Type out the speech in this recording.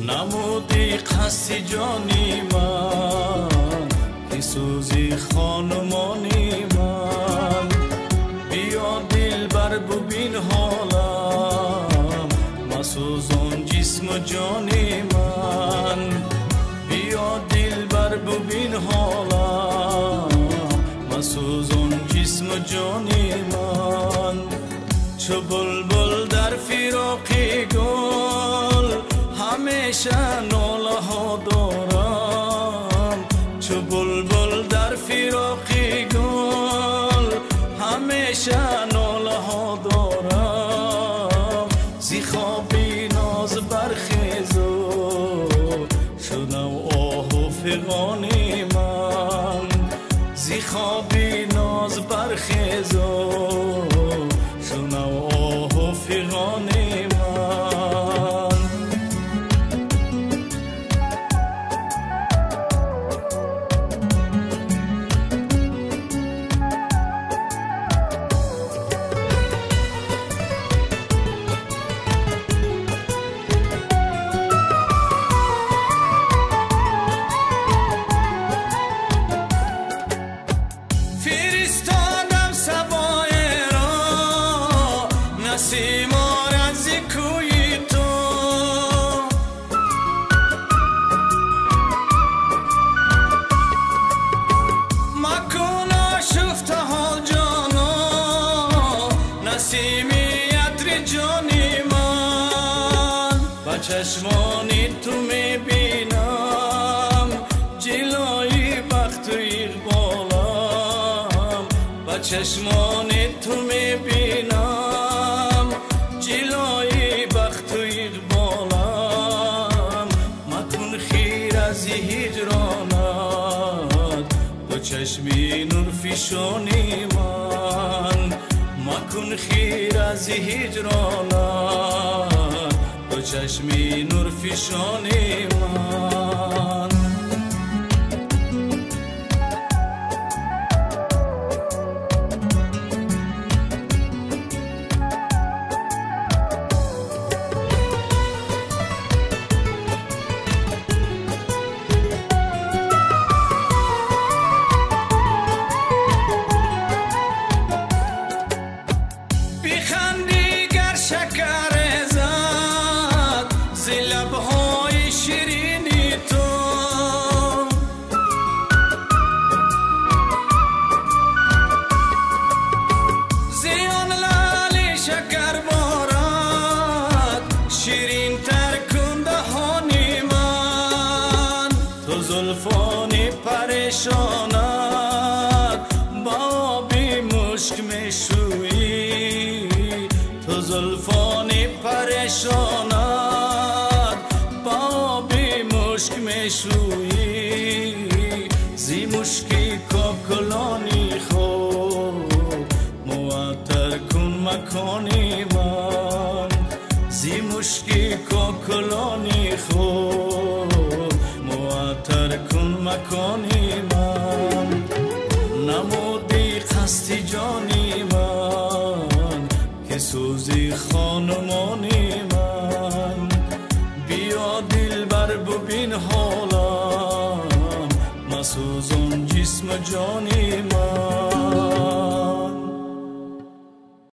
نمودی قصد جانی من که سوزی خانمانی من بیا دل بر ببین حالم مسوزان جسم و جانی من بیا دل بر ببین حالم مسوزان جسم و جانی من چو بلبل در فراق گل همیشه ناله ها دارم چو بلبل در فراق گل همیشه ناله ها دارم زی خوابی ناز برخیزو شدم آه و فغان من زی خوابی ناز برخیزو شدم آه و فغان من نسیمار از کوی تو مکن آشفته حال جانا نسیمی عطر جانی من با چشمانی تو میبینم جلوی بخت و اقبالم با چشمانی تو میبینم جلوی بخت و اقبالم مکن خیر از هجرانت دو چشمی نور فشانی من مکن خیر از هجرانت دو چشمی نور فشانی من زلفانی پریشانت با آبی مشک میشویی تو زلفانی پریشانت با آبی مشک میشویی زی مشکی کاکلانی خوب معطر کن مکانی من زی مشکی کاکلانی خوب معطر کن مکانی من نمودی قصد جانی من که سوزی خانمانی من بیا دل بر ببین حالم مسوزان جسم جانی من